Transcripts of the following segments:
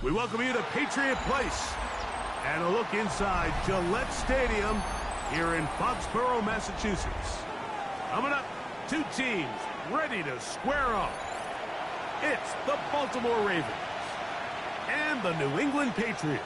We welcome you to Patriot Place and a look inside Gillette Stadium here in Foxborough, Massachusetts. Coming up, two teams ready to square off. It's the Baltimore Ravens and the New England Patriots.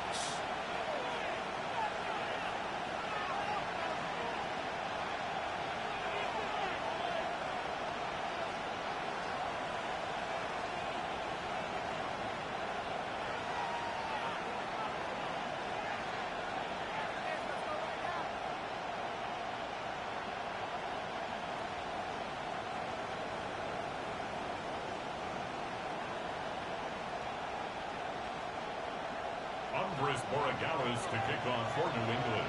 To kick off for New England.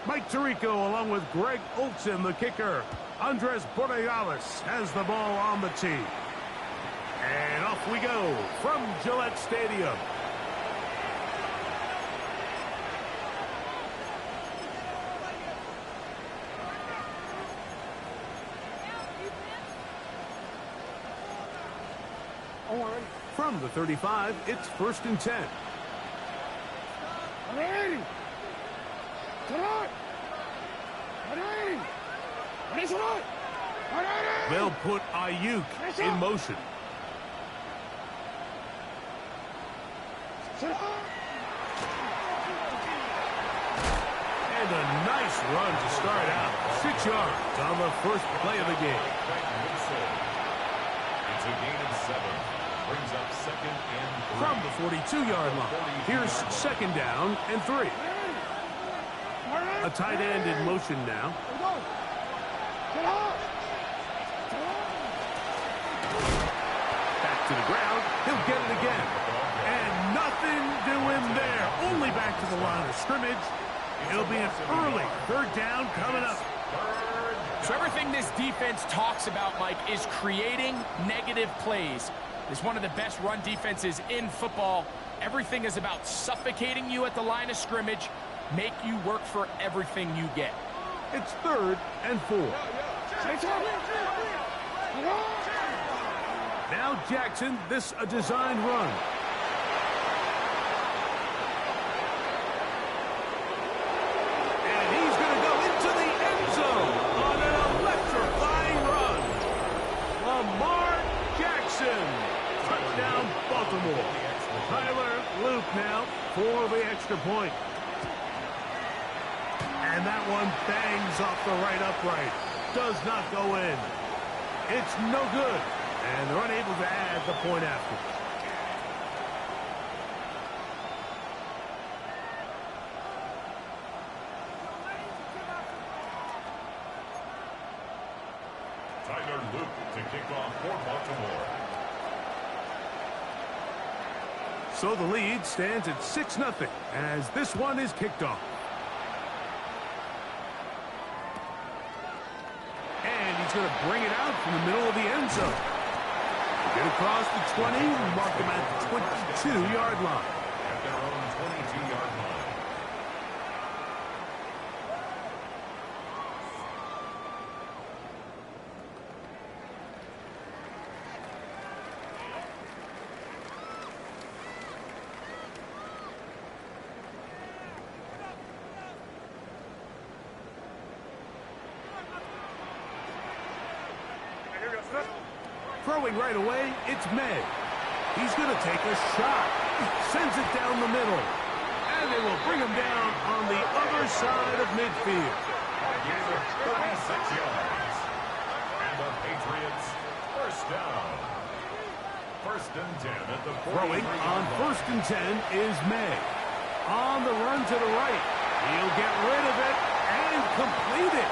Mike Tirico along with Greg Olsen, the kicker. Andres Borregales has the ball on the tee. And off we go from Gillette Stadium. From the 35, it's 1st and 10. They'll put Ayuk in motion. And a nice run to start out. 6 yards on the first play of the game. It's a gain of 7. Brings up 2nd and 3. From the 42-yard line, here's 2nd down and 3. A tight end in motion now. Back to the ground. He'll get it again. And nothing doing there. Only back to the line of scrimmage. It'll be an early 3rd down coming up. So everything this defense talks about, Mike, is creating negative plays. It's one of the best run defenses in football. Everything is about suffocating you at the line of scrimmage, make you work for everything you get. It's 3rd and 4. Now Jackson, this a designed run. And he's going to go into the end zone on an electrifying run. Lamar Jackson. Touchdown, Baltimore. Tyler Luke now for the extra point. And that one bangs off the right upright. Does not go in. It's no good. And they're unable to add the point after. Tyler Luke to kick off for Baltimore. So the lead stands at 6-0 as this one is kicked off. And he's going to bring it out from the middle of the end zone. Get across the 20, mark him at the 22-yard line. At their own 22-yard line. Throwing right away, it's May. He's going to take a shot. Sends it down the middle. And they will bring him down on the other side of midfield. Gain of 36 yards. And the Patriots first down. 1st and 10 at the 43. Throwing on 1st and 10 is May. On the run to the right. He'll get rid of it and complete it.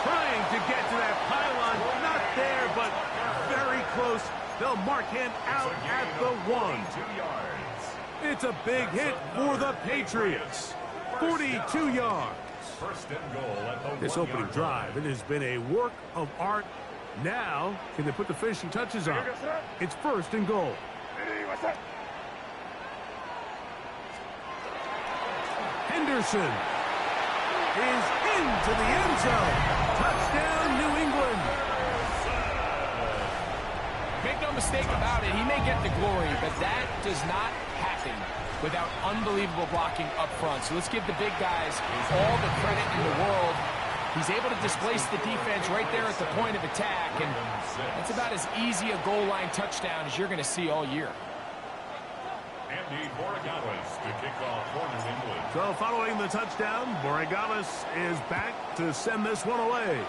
Trying to get to that pylon. Not there, but very close. They'll mark him out at the 1. It's a big hit for the Patriots. 42 yards. 1st and goal at the This opening drive, it has been a work of art. Now, can they put the finishing touches on? It's 1st and goal. Henderson is into the end zone. Touchdown, New England. Make no mistake about it, he may get the glory, but that does not happen without unbelievable blocking up front. So let's give the big guys all the credit in the world. He's able to displace the defense right there at the point of attack, and that's about as easy a goal line touchdown as you're going to see all year. Andy Borregales to kick off for New England. So following the touchdown, Borregales is back to send this one away.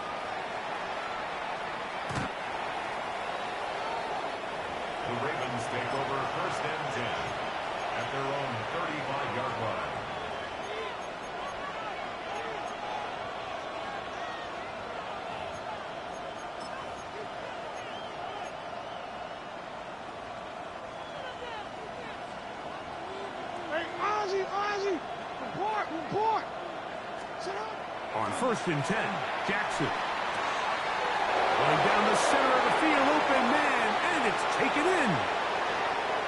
The Ravens take over first and 10 at their own 35-yard line. Report! Sit up! On first and 10, Jackson. Going down the center of the field, open man, and it's taken in.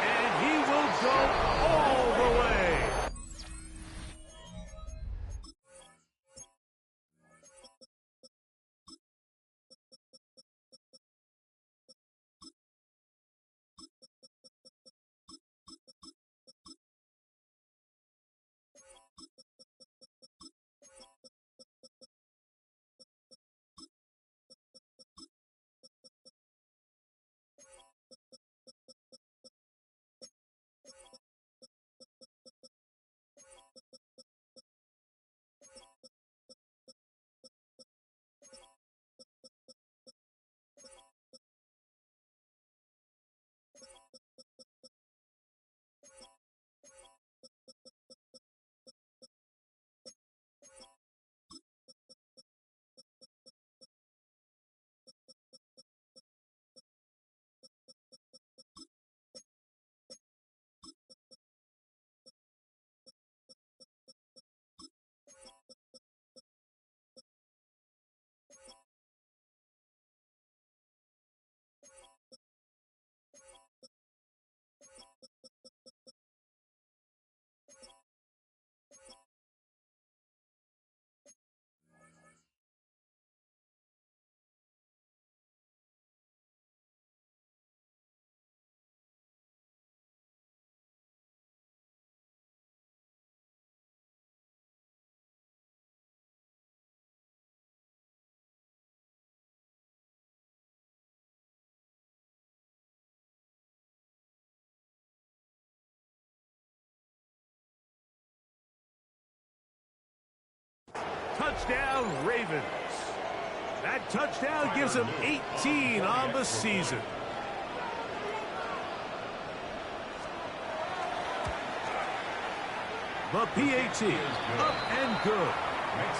And he will go all the way. Touchdown, Ravens. That touchdown gives them 18 on the season. The PAT, up and good.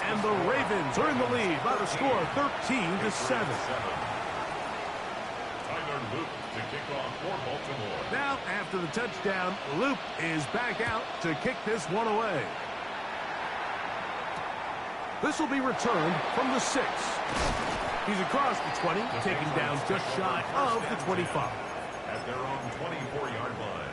And the Ravens are in the lead by the score of 13-7. Tyler Luke to kick off for Baltimore. Now, after the touchdown, Luke is back out to kick this one away. This will be returned from the 6. He's across the 20, taken down just shy of the 25. At their own 24-yard line.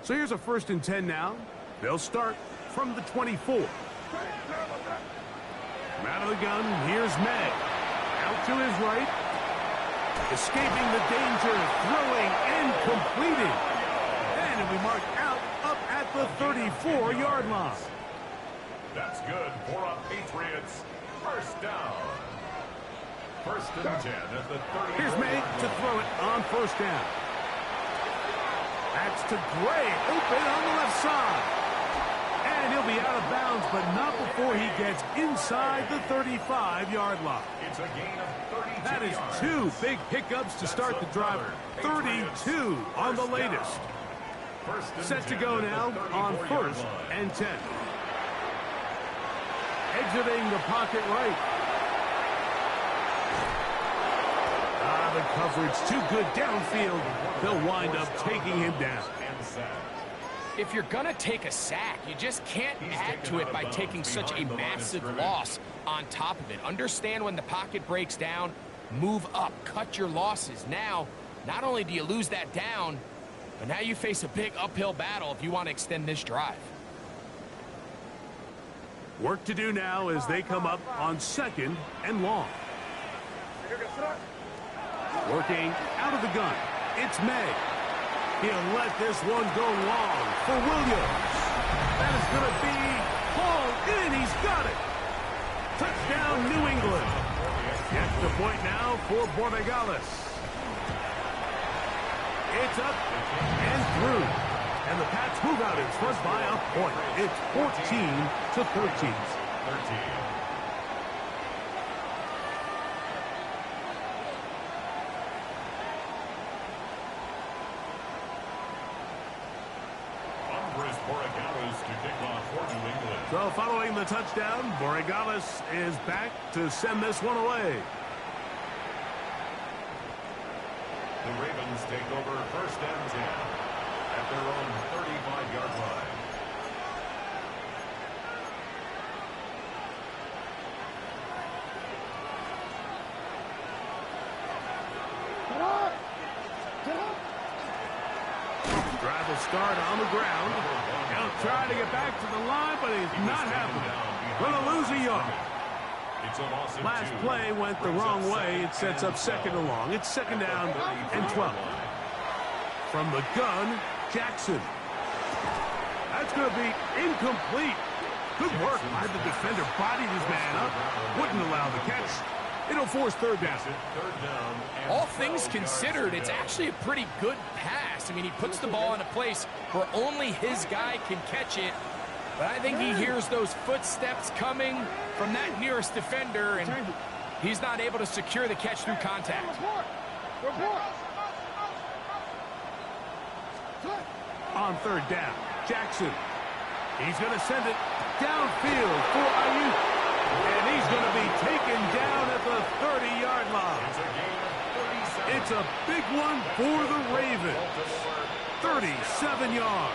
So here's a first and 10 now. They'll start from the 24. From out of the gun, here's May. Out to his right. Escaping the danger, throwing and completing. And it'll be marked out up at the 34-yard line. That's good for a Patriots first down. First and 10 at the 30. Here's May to throw it on first down. That's to Gray, open on the left side. And he'll be out of bounds, but not before he gets inside the 35-yard line. It's a gain of 32 That is yards. 2 big pickups to start the drive. 32 on the latest. Set to go now on first and 10. Exiting the pocket right. The coverage too good downfield. They'll wind up taking him down. If you're going to take a sack, you just can't add to it by taking such a massive loss on top of it. Understand when the pocket breaks down, Move up, cut your losses. Now, not only do you lose that down, but now you face a big uphill battle if you want to extend this drive. Work to do now as they come up on 2nd and long. Working out of the gun. It's May. He'll let this one go long for Williams. That is going to be hauled in. He's got it. Touchdown, New England. Gets the point now for Borregales. It's up and through. And the Pats move out in front by a point. It's 14-13. So following the touchdown, Borregales is back to send this one away. The Ravens take over 1st and 10 at their own 35-yard line. Drive will start on the ground. He'll try to get back to the line, but he's not happening. Going to lose a yard. Last play went the wrong way. It sets up 2nd and long. It's 2nd down and 12. From the gun, Jackson. That's going to be incomplete. Good work by the defender. Bodied his man up. Wouldn't allow the catch. It'll force 3rd down. All things considered, it's actually a pretty good pass. I mean, he puts the ball in a place where only his guy can catch it. But I think he hears those footsteps coming from that nearest defender, and he's not able to secure the catch through contact. On 3rd down, Jackson. He's going to send it downfield for Ayuk. And he's going to be taken down at the 30-yard line. It's a big one for the Ravens. 37 yards.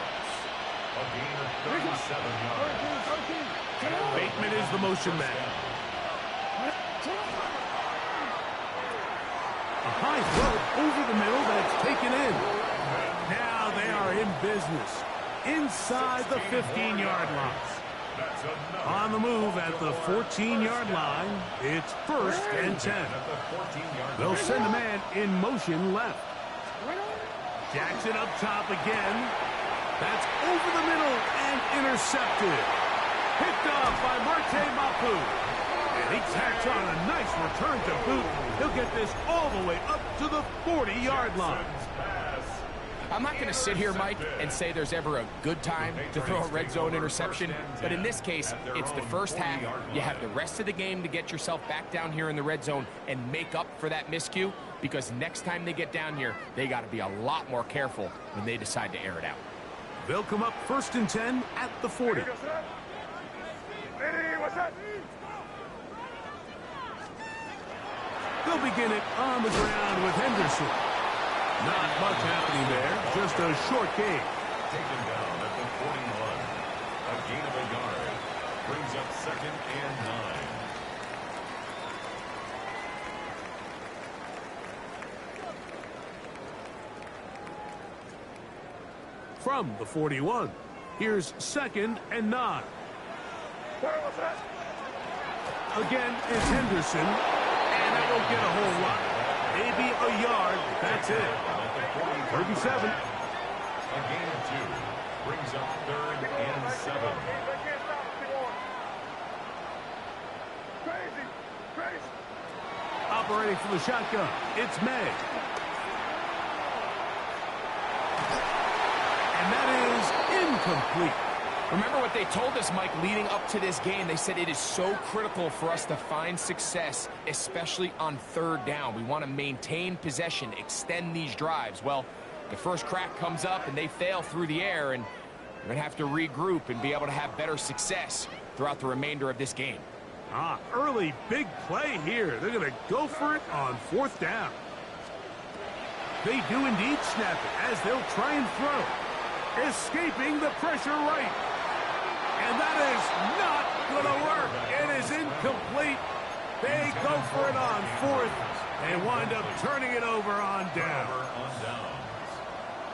Bateman is the motion man. A high throw over the middle that's taken in. Now they are in business inside the 15-yard line. On the move at the 14-yard line, it's 1st and 10. They'll send a man in motion left. Jackson up top again. That's over the middle and intercepted. Picked off by Marte Mapu. And he tacks on a nice return to boot. He'll get this all the way up to the 40-yard line. I'm not going to sit here, Mike, and say there's ever a good time to throw a red zone interception. But in this case, it's the first half. You have the rest of the game to get yourself back down here in the red zone and make up for that miscue. Because next time they get down here, they got to be a lot more careful when they decide to air it out. They'll come up 1st and 10 at the 40. They'll begin it on the ground with Henderson. Not much happening there, just a short gain. Taken down at the 41. A gain of a yard. Brings up 2nd and 9. From the 41, here's 2nd and 9. Again is Henderson, and that won't get a whole lot. Maybe a yard, that's it. 37. A gain of 2. Brings up 3rd and 7. Operating from the shotgun, it's May. And that is incomplete. Remember what they told us, Mike, leading up to this game. They said it is so critical for us to find success, especially on 3rd down. We want to maintain possession, extend these drives. Well, the first crack comes up and they fail through the air, and you're going to have to regroup and be able to have better success throughout the remainder of this game. Early big play here. They're going to go for it on 4th down. They do indeed snap it as they'll try and throw. Escaping the pressure right. And that is not going to work. It is incomplete. They go for it on 4th They wind up turning it over on down.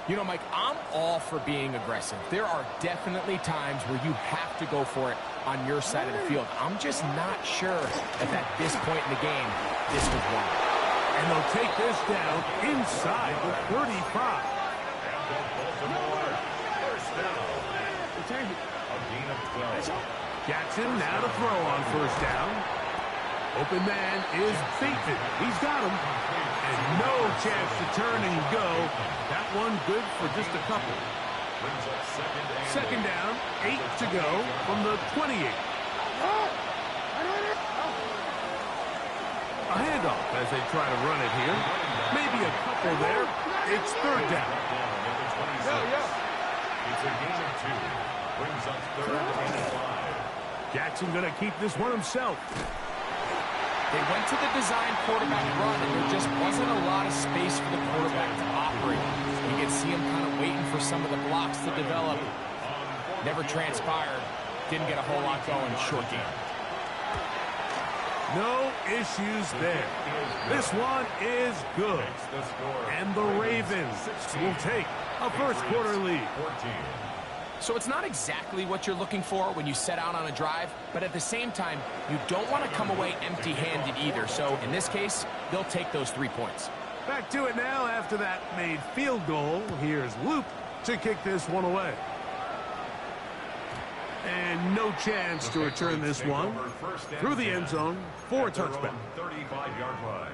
You know, Mike, I'm all for being aggressive. There are definitely times where you have to go for it on your side of the field. I'm just not sure if at this point in the game, this was one. And they'll take this down inside the 35. First down. A gain of 12. Jackson now to throw on first down. Open man is Bateman. He's got him. And no chance to turn and go. That one good for just a couple. Second down, 8 to go from the 28. A handoff as they try to run it here. Maybe a couple there. It's third down. It's a gain of 2. Brings up third and 5. Jackson going to keep this one himself. They went to the design quarterback run, and there just wasn't a lot of space for the quarterback to operate. You could see him kind of waiting for some of the blocks to develop. Never transpired. Didn't get a whole lot going. Short game. No issues there. This one is good. And the Ravens will take a first quarter lead. So it's not exactly what you're looking for when you set out on a drive, but at the same time, you don't want to come away empty-handed either. So in this case, they'll take those 3 points. Back to it now after that made field goal. Here's Loop to kick this one away. And no chance to return this one through the end zone for a touchback. 35-yard line.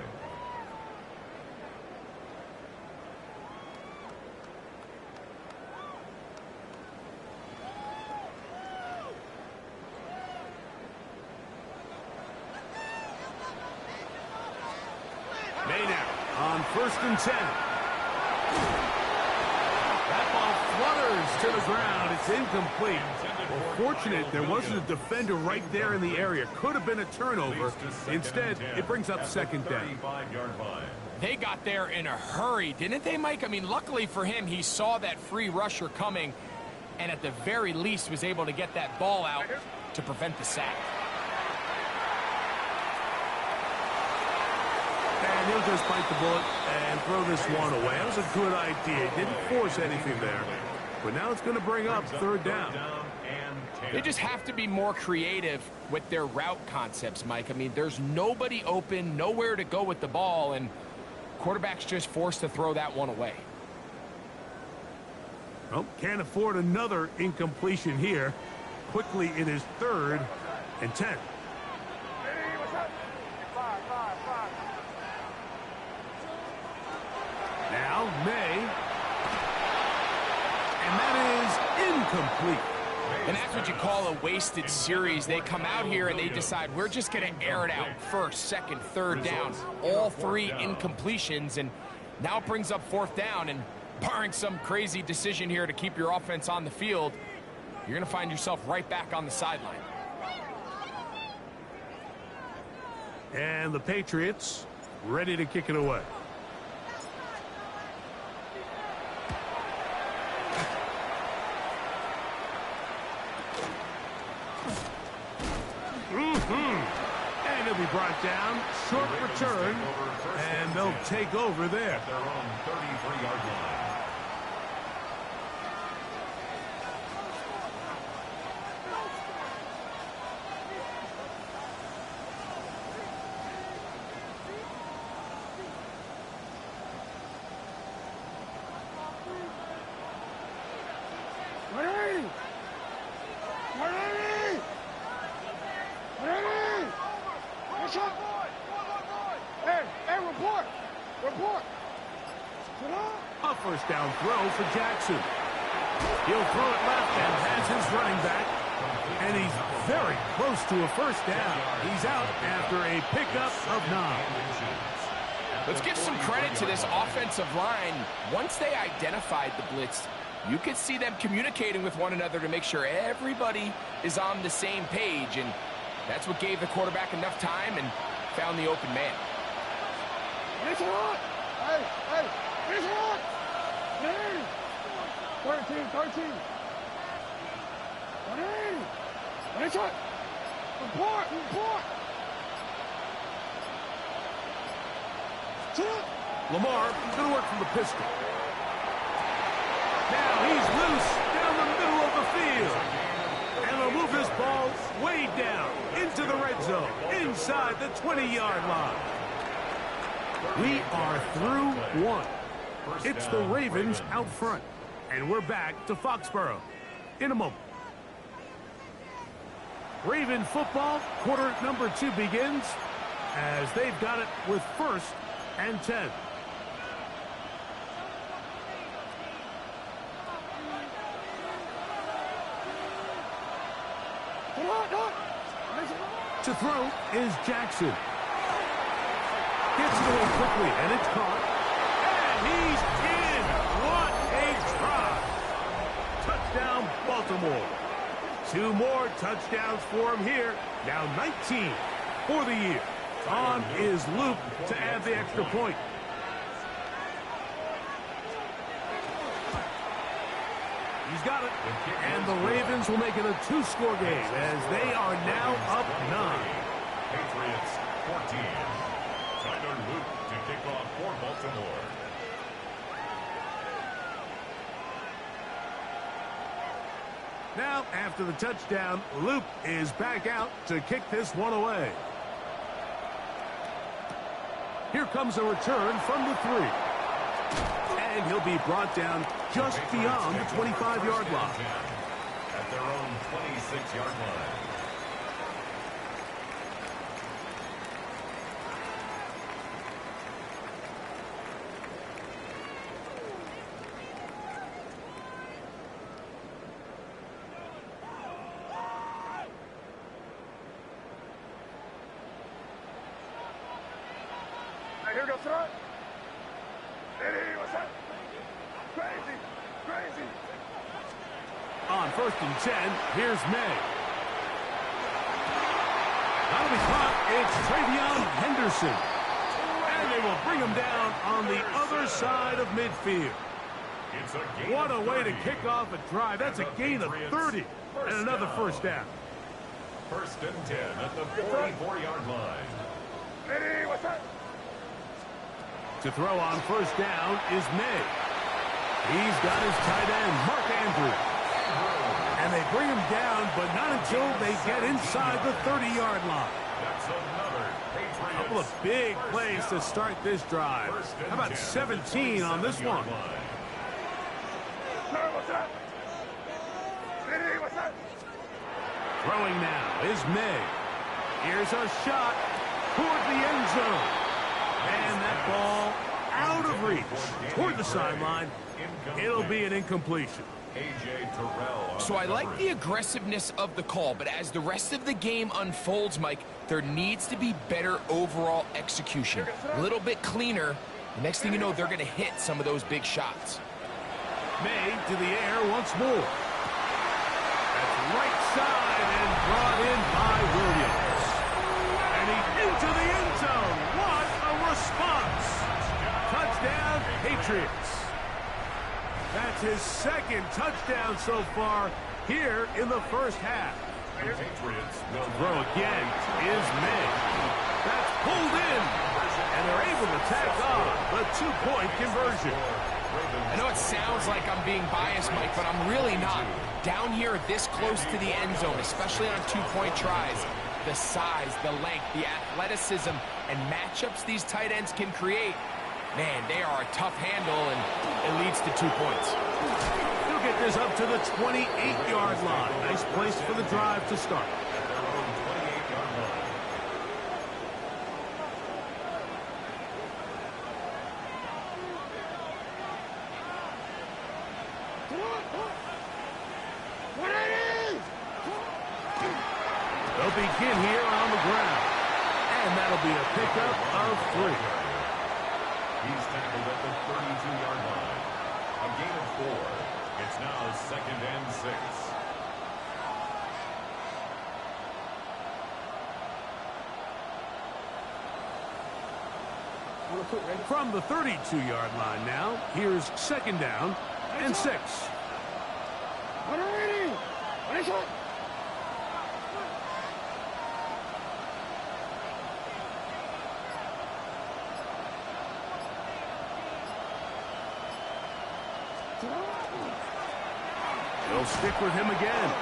May now on first and 10. That ball flutters to the ground. It's incomplete. Well, fortunate there wasn't a defender right there in the area. Could have been a turnover. Instead, it brings up second down. They got there in a hurry, didn't they, Mike? I mean, luckily for him, he saw that free rusher coming and at the very least was able to get that ball out to prevent the sack. And he'll just bite the bullet and throw this one away. That was a good idea. He didn't force anything there. But now it's going to bring up third down. They just have to be more creative with their route concepts, Mike. I mean, there's nobody open, nowhere to go with the ball, and quarterback's just forced to throw that one away. Well, can't afford another incompletion here. Quickly, it is third and 10. Now, May. And that is incomplete. And that's what you call a wasted series. They come out here and they decide, we're just going to air it out. First, second, third down. All 3 incompletions. And now it brings up fourth down. And barring some crazy decision here to keep your offense on the field, you're going to find yourself right back on the sideline. And the Patriots ready to kick it away. And he'll be brought down. Short return. And they'll take over there. At their own 33-yard line. A first down throw for Jackson. He'll throw it left and has his running back. And he's very close to a first down. He's out after a pickup of 9. Let's give some credit to this offensive line. Once they identified the blitz, you could see them communicating with one another to make sure everybody is on the same page. And that's what gave the quarterback enough time and found the open man. It's on! Hey! It's on! Hey! 13! Hey! It's on! Report! Lamar going to work from the pistol. Now he's loose down the middle of the field. And they'll move this ball way down into the red zone, inside the 20-yard line. We are through one. It's the Ravens out front. And we're back to Foxborough in a moment. Raven football, quarter number 2 begins as they've got it with 1st and 10. To throw is Jackson. Gets it away quickly, and it's caught. And he's in. What a try. Touchdown, Baltimore. 2 more touchdowns for him here. Now 19 for the year. On is Luke to add the extra point. He's got it. And the Ravens will make it a 2-score game as they are now up 9. Patriots 14. Tyler Luke to kick off for Baltimore. Now, after the touchdown, Luke is back out to kick this one away. Here comes a return from the 3. And he'll be brought down just beyond the 25-yard line. At their own 26-yard line. Here goes front. What's that? Crazy, crazy. On 1st and 10, here's May. That'll be caught. It's Travion Henderson. And they will bring him down on the other side of midfield. What a way to kick off a drive. That's a gain of 30 and another first down. 1st and 10 at the 44-yard line. What's that? To throw on 1st down is May. He's got his tight end, Mark Andrews. And they bring him down, but not until they get inside the 30-yard line. That's another Patriots. A couple of big plays to start this drive. How about 17 on this one? What's that? What's that? Throwing now is May. Here's a shot toward the end zone. And that ball out of reach toward the sideline. It'll be an incompletion. So I like the aggressiveness of the call, but as the rest of the game unfolds, Mike, there needs to be better overall execution. A little bit cleaner. The next thing you know, they're going to hit some of those big shots. May to the air once more. That's right side and brought in by Williams. And he's into the end zone. What a response. Touchdown, Patriots. That's his 2nd touchdown so far here in the first half. The Patriots will throw again is May. That's pulled in. And they're able to tack on the 2-point conversion. I know it sounds like I'm being biased, Mike, but I'm really not. Down here this close to the end zone, especially on 2-point tries, the size, the length, the athleticism, and matchups these tight ends can create, man, they are a tough handle, and it leads to 2 points. He'll get this up to the 28-yard line. Nice place for the drive to start. They'll begin here on the ground. And that'll be a pickup of 3. He's tackled at the 32-yard line. A gain of 4. It's now 2nd and 6. From the 32-yard line now, here's 2nd down and 6. They'll stick with him again.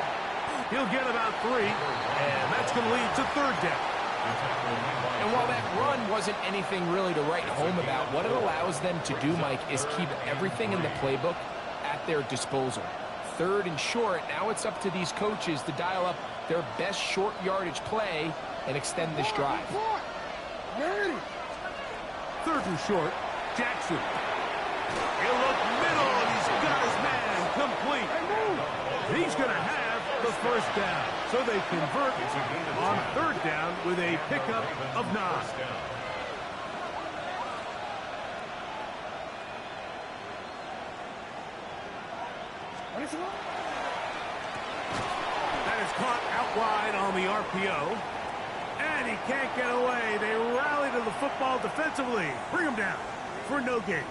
He'll get about 3, and that's going to lead to third down. And while that run wasn't anything really to write home about, what it allows them to do, Mike, is keep everything in the playbook at their disposal. Third and short, now it's up to these coaches to dial up their best short yardage play and extend this drive. Third and short, Jackson. He'll look middle, and he's got his man complete. He's going to have the first down. So they convert on third down with a pickup of 9. That is caught out wide on the RPO. And he can't get away. They rally to the football defensively. Bring him down for no gain.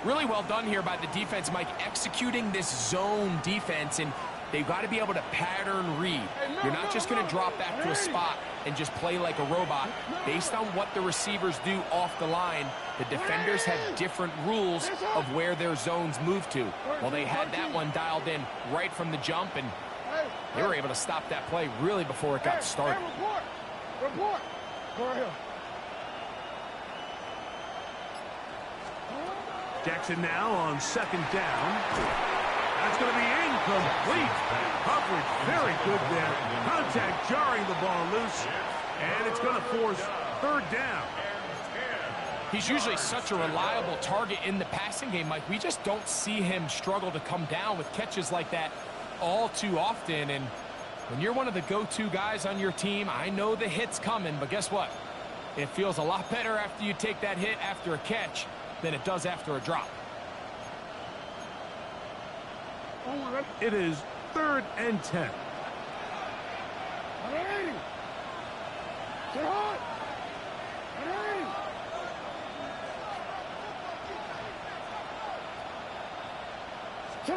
Really well done here by the defense, Mike, executing this zone defense, and they've got to be able to pattern read. You're not just going to drop back to a spot and just play like a robot. Based on what the receivers do off the line, the defenders have different rules of where their zones move to. Well, they had that one dialed in right from the jump, and they were able to stop that play really before it got started. Report. Go ahead. Jackson now on second down. That's going to be incomplete. Coverage very good there. Contact jarring the ball loose. And it's going to force third down. He's usually such a reliable target in the passing game, Mike. We just don't see him struggle to come down with catches like that all too often. And when you're one of the go-to guys on your team, I know the hit's coming, but guess what? It feels a lot better after you take that hit after a catch than it does after a drop. It is 3rd and 10. The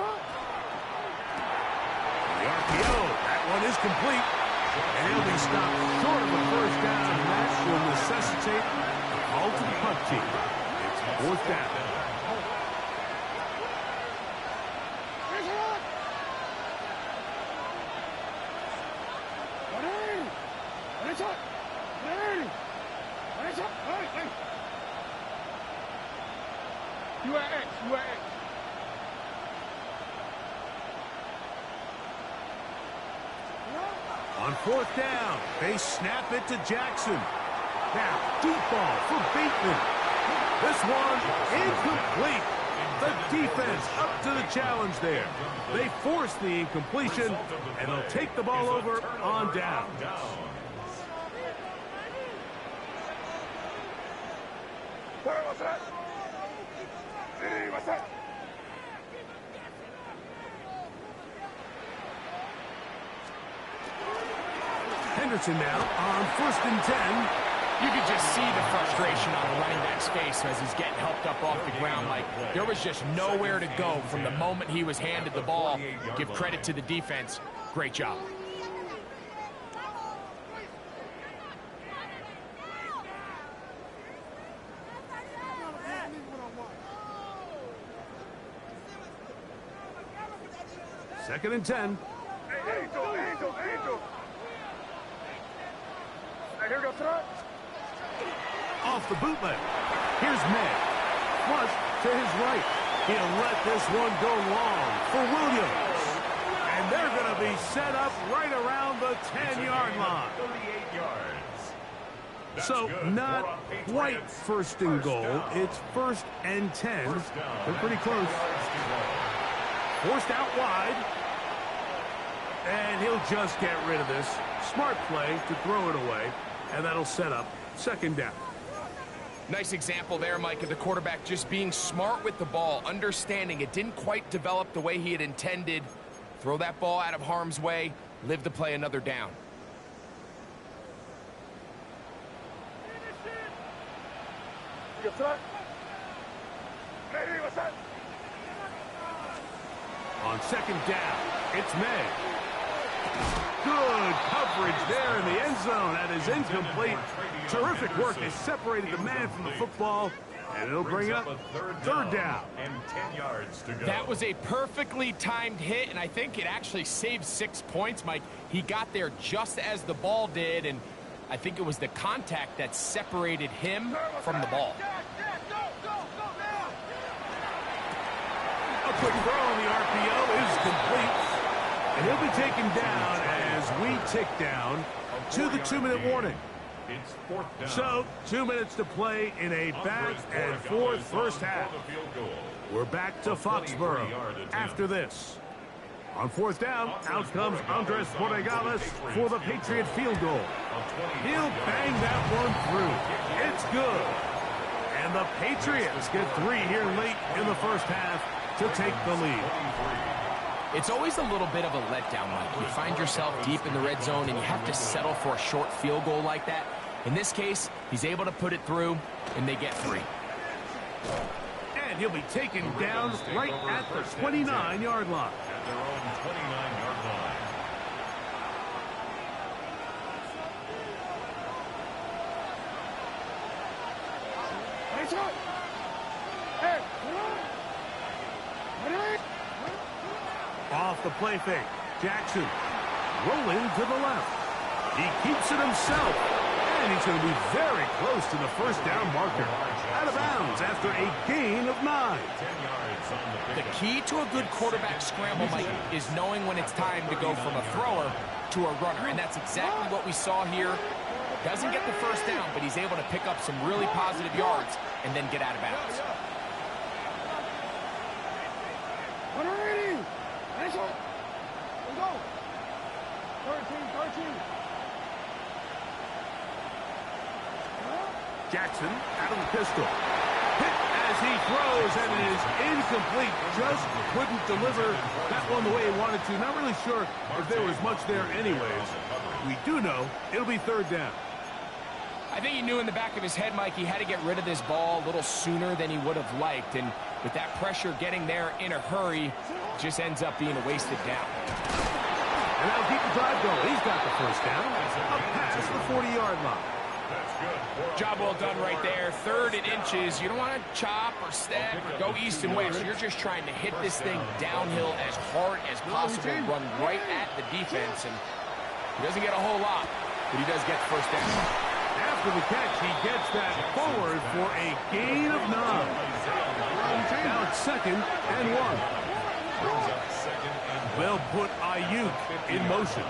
RPO, that one is complete. And he'll be stopped short of a first down, and that will necessitate a call to the punt team. It's 4th down. On 4th down, they snap it to Jackson. Now, deep ball for Bateman. This one incomplete. The defense up to the challenge there. They force the incompletion, and they'll take the ball over on down. What's that? Hey, what's that? Henderson now on 1st and 10. You could just see the frustration on the running back's face as he's getting helped up off the ground. Like, there was just nowhere to go from the moment he was handed the ball. Give credit to the defense. Great job. Second and 10. Angel. Hey, here goes front. Off the bootleg. Here's May. Flush to his right. He'll let this one go long for Williams. And they're going to be set up right around the 10-yard line. 38 yards. So not quite 1st and goal. It's 1st and 10. They're pretty close. Forced out wide. And he'll just get rid of this. Smart play to throw it away. And that'll set up 2nd down. Nice example there, Mike, of the quarterback just being smart with the ball, understanding it didn't quite develop the way he had intended. Throw that ball out of harm's way, live to play another down. You front. Hey, what's that? On 2nd down, it's May. Good coverage there in the end zone. That is incomplete. Terrific work. They separated the man from the football, And it'll bring up a third down. And 10 yards to go. That was a perfectly timed hit, and I think it actually saved 6 points, Mike. He got there just as the ball did, and I think it was the contact that separated him from the ball. A quick throw on the RPO is complete. And he'll be taken down as we tick down to the 2-minute warning. It's fourth down. So, 2 minutes to play in a back-and-forth first half. We're back to Foxborough after this. On fourth down, out comes Andres Borregales for the Patriot field goal. He'll bang that one through. It's good. And the Patriots get 3 here late in the first half to take the lead. It's always a little bit of a letdown, Mike. You find yourself deep in the red zone, and you have to settle for a short field goal like that. In this case, he's able to put it through, and they get 3. And he'll be taken down right at the 29-yard line. At their own 29-yard line. Off the play fake. Jackson rolling to the left. He keeps it himself. And he's going to be very close to the first down marker. Out of bounds after a gain of 9. 10 yards on the The pickup. key to a good quarterback scramble, Mike, is knowing when it's time to go from a thrower to a runner. And that's exactly what we saw here. Doesn't get the first down, but he's able to pick up some really positive yards and then get out of bounds. Let's go. 13. Jackson out of the pistol. Hit as he throws, and it is incomplete. Just couldn't deliver that one the way he wanted to. Not really sure if there was much there anyways. We do know it'll be third down. I think he knew in the back of his head, Mike, he had to get rid of this ball a little sooner than he would have liked. And with that pressure getting there in a hurry, just ends up being a wasted down. And that'll keep the drive going. He's got the first down. Up past the 40-yard line. That's good. Job well done right there. 3rd and inches. You don't want to chop or step or go east and west. You're just trying to hit this thing downhill as hard as possible. Run right at the defense. And he doesn't get a whole lot, but he does get the first down. After the catch, he gets that forward for a gain of 9. Now it's 2nd and 1. They'll put Ayuk in motion.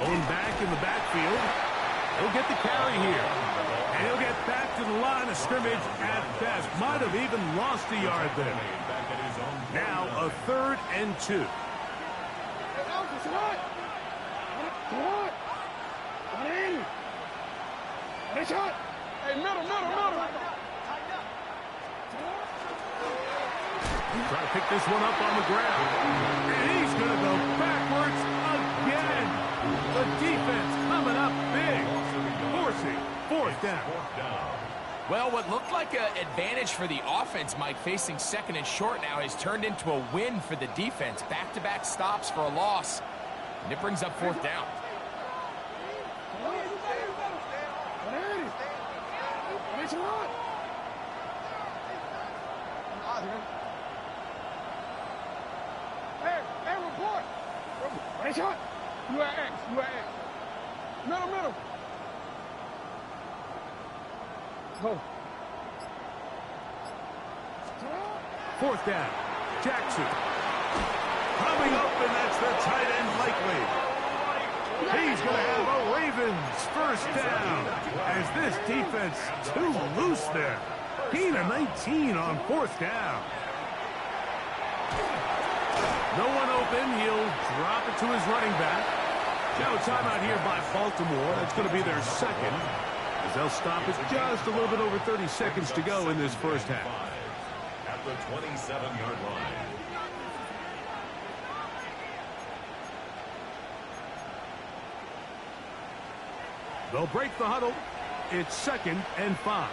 Going back in the backfield. He'll get the carry here. And he'll get back to the line of scrimmage at best. Might have even lost a yard there. Now a 3rd and 2. Hey, middle. Try to pick this one up on the ground. And he's going to go backwards again. The defense coming up big. Forcing 4th down. Well, what looked like an advantage for the offense, Mike, facing 2nd and short now, has turned into a win for the defense. Back-to-back stops for a loss. And it brings up 4th down. Hey, report. Hey, shot. You are X. Middle. Go. 4th down. Jackson. Coming up, and that's the tight end likely. He's going to have a Ravens first down as this defense too loose there. Gain of 19 on 4th down. No one open. He'll drop it to his running back. Now a timeout here by Baltimore. That's going to be their 2nd. As they'll stop it just a little bit over 30 seconds to go in this first half. At the 27-yard line. They'll break the huddle. It's 2nd and 5.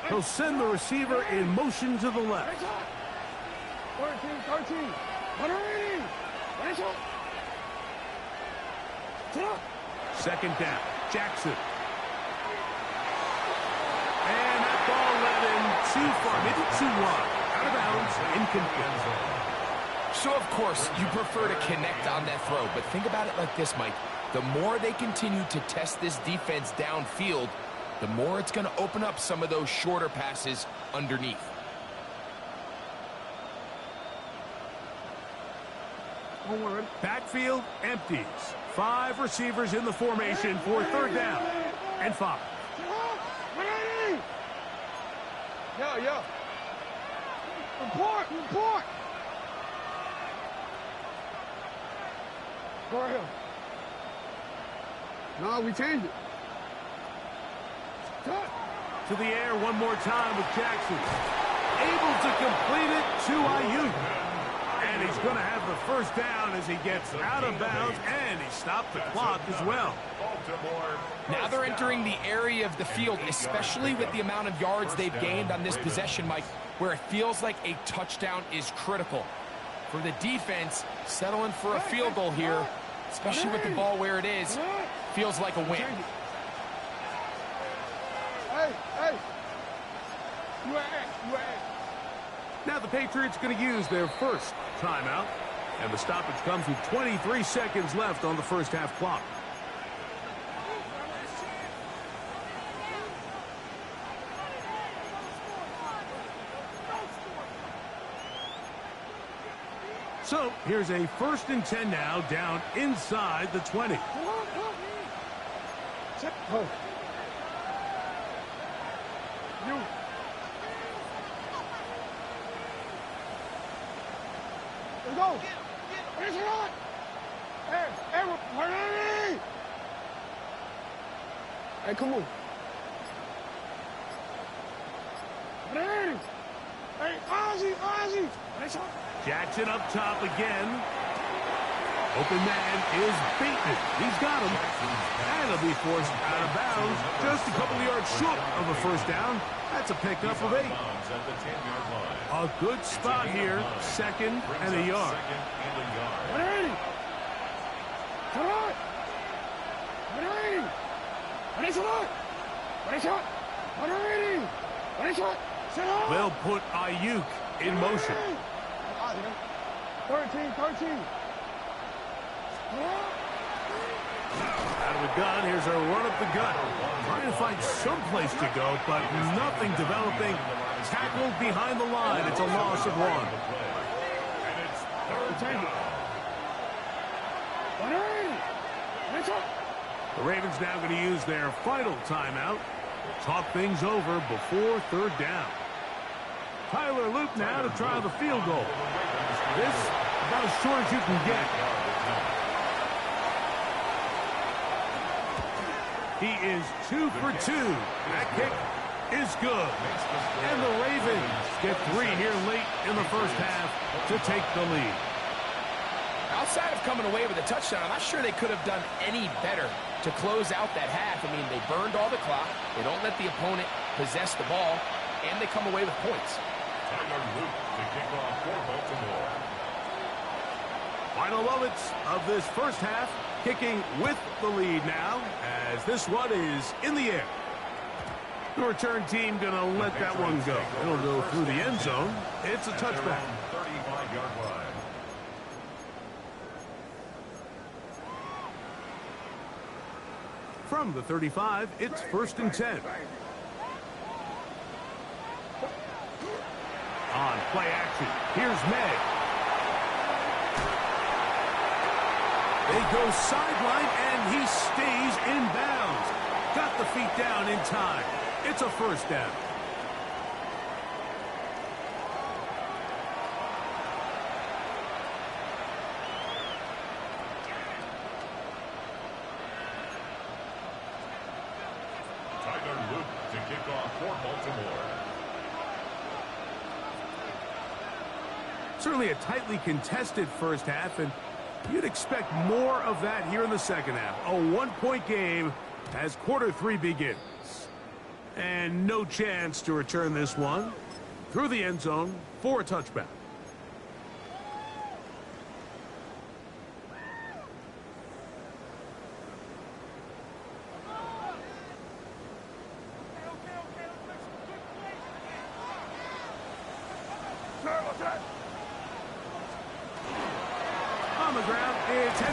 He'll send the receiver in motion to the left. 13. 2nd down. Jackson. And that ball led him too far, maybe too wide. Out of bounds, incomplete. So, of course, you prefer to connect on that throw, but think about it like this, Mike. The more they continue to test this defense downfield, the more it's going to open up some of those shorter passes underneath. Backfield empties. 5 receivers in the formation for 3rd down and 5. Yeah. Report. Go ahead. No, we changed it. Cut. To the air one more time with Jackson. Able to complete it to Ayuk. And he's going to have the 1st down as he gets out of bounds, and he stopped the clock as well. Now they're entering the area of the field, especially with the amount of yards they've gained on this possession, Mike, where it feels like a touchdown is critical. For the defense, settling for a field goal here, especially with the ball where it is, feels like a win. Hey. You are. Now the Patriots going to use their 1st timeout, and the stoppage comes with 23 seconds left on the 1st half clock. So here's a 1st and 10 now, down inside the 20. Let's go. Finish it on. Hey, come on. Hey, Ozzy. Jackson up top again. Open man is beaten. He's got him. And he'll be forced out of bounds. Just a couple of yards short of a 1st down. That's a pickup of 8. A good spot here. 2nd and a yard. They'll put Ayuk in motion. 13. Out of the gun, here's a run up the gut. Trying to find some place to go, but nothing developing. Tackled behind the line. It's a loss of 1. The Ravens now going to use their final timeout. Talk things over before 3rd down. Tyler Luke now to try the field goal. This about as short as you can get. He is 2 for 2. That kick is good. And the Ravens get 3 here late in the 1st half to take the lead. Outside of coming away with a touchdown, I'm not sure they could have done any better to close out that half. I mean, they burned all the clock. They don't let the opponent possess the ball, and they come away with points. Tyler Luke to kick off for Baltimore. Final moments of this 1st half, kicking with the lead now, as this one is in the air. The return team going to let that one go. It'll go through the end zone. It's a touchback. 35-yard line. From the 35, it's 1st and 10. On play action, here's May. They go sideline, and he stays in bounds. Got the feet down in time. It's a 1st down. Tyler Luke to kick off for Baltimore. Certainly a tightly contested 1st half, and you'd expect more of that here in the 2nd half. A 1-point game as quarter 3 begins. And no chance to return this one through the end zone for a touchback.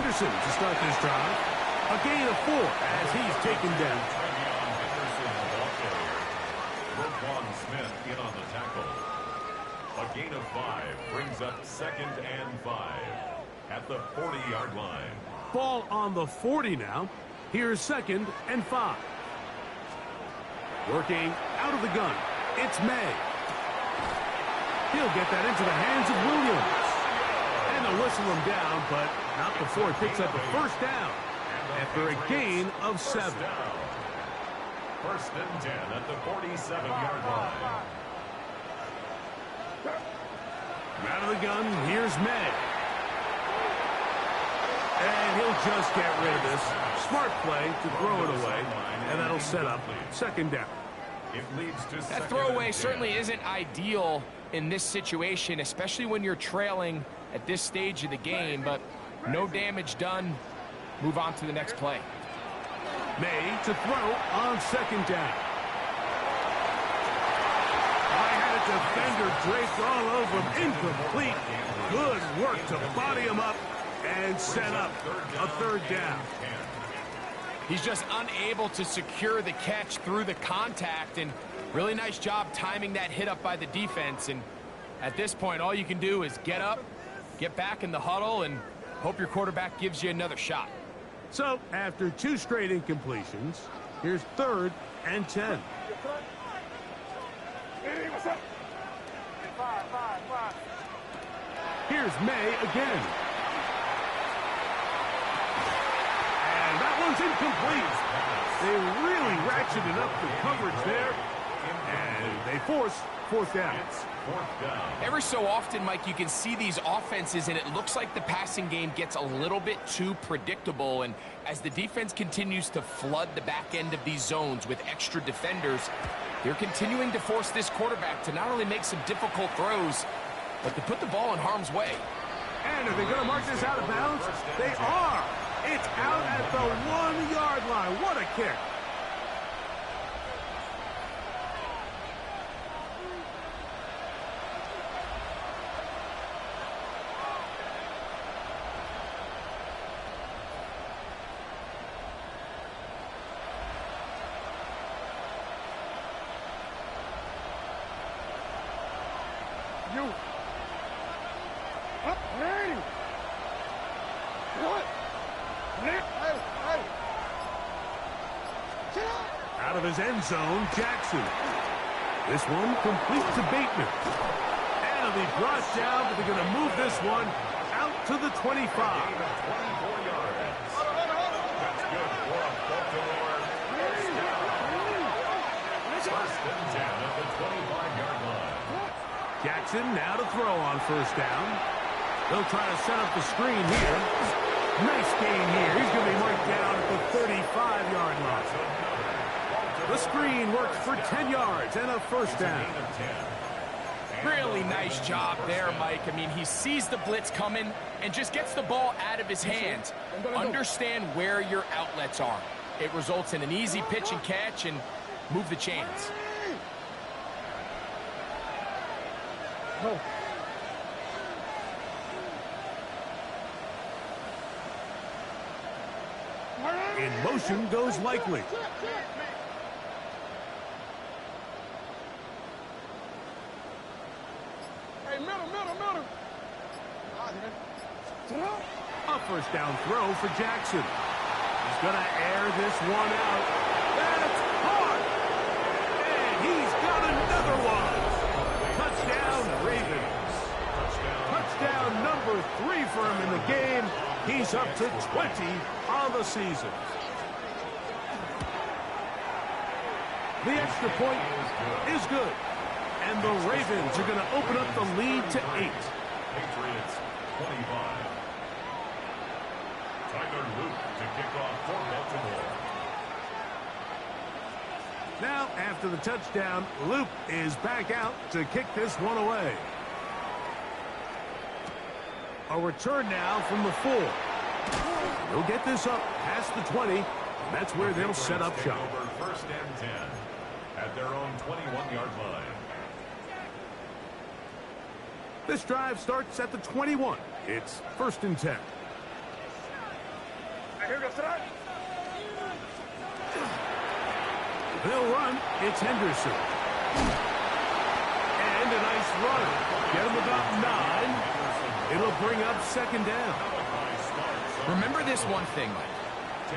Henderson to start this drive. A gain of 4 as he's taken down. Roquan Smith in on the tackle. A gain of 5 brings up 2nd and 5 at the 40-yard line. Ball on the 40 now. Here's 2nd and 5. Working out of the gun. It's May. He'll get that into the hands of Williams. And they'll whistle him down, but not before he picks up a first down after a gain of 7. 1st and 10 at the 47-yard line. Out of the gun, here's May. And he'll just get rid of this. Smart play to throw it away, and that'll set up 2nd down. It leads to That throwaway certainly isn't ideal in this situation, especially when you're trailing at this stage of the game, but no damage done. Move on to the next play. May to throw on 2nd down. I had a defender draped all over him. Incomplete. Good work to body him up and set up a 3rd down. He's just unable to secure the catch through the contact, and really nice job timing that hit up by the defense. And at this point, all you can do is get up, get back in the huddle, and hope your quarterback gives you another shot. So, after 2 straight incompletions, here's 3rd and 10. Hey, what's up? 5. Here's May again. And that one's incomplete. They really ratcheted up the coverage there, and they force 4th down. Every so often, Mike, you can see these offenses, and it looks like the passing game gets a little bit too predictable. And as the defense continues to flood the back end of these zones with extra defenders, they're continuing to force this quarterback to not only make some difficult throws, but to put the ball in harm's way. And are they going to mark this out of bounds? They are. It's out at the 1-yard line. What a kick. You. Up, hey. What? Hey. Get up. Out of his end zone, Jackson. This one complete to Bateman. And it'll be brought down, but they're going to move this one out to the 25. 24 yards. That's good for a Baltimore first down. 1st and 10 at the 25-yard line. Jackson now to throw on 1st down. They'll try to set up the screen here. Nice gain here. He's going to be marked down at the 35-yard line. The screen works for 10 yards and a 1st down. Really nice job there, Mike. I mean, he sees the blitz coming and just gets the ball out of his hands. Understand where your outlets are. It results in an easy pitch and catch and move the chains. No. In motion goes Likely. Hey, middle. A 1st down throw for Jackson. He's going to air this one out. That's hard. And he's got another one. Touchdown, Ravens. Touchdown number 3 for him in the game. He's up to 20 on the season. The extra point is good. And the Ravens are going to open up the lead to 8. Patriots 25. Tyler Luke to kick off for Baltimore. Now, after the touchdown, Luke is back out to kick this one away. A return now from the 4. They'll get this up past the 20, and that's where they'll set up shop. 1st and 10 at their own 21-yard line. This drive starts at the 21. It's 1st and 10. They'll run. It's Henderson. And a nice run. Get him about 9. It'll bring up second down. Remember this one thing, Mike.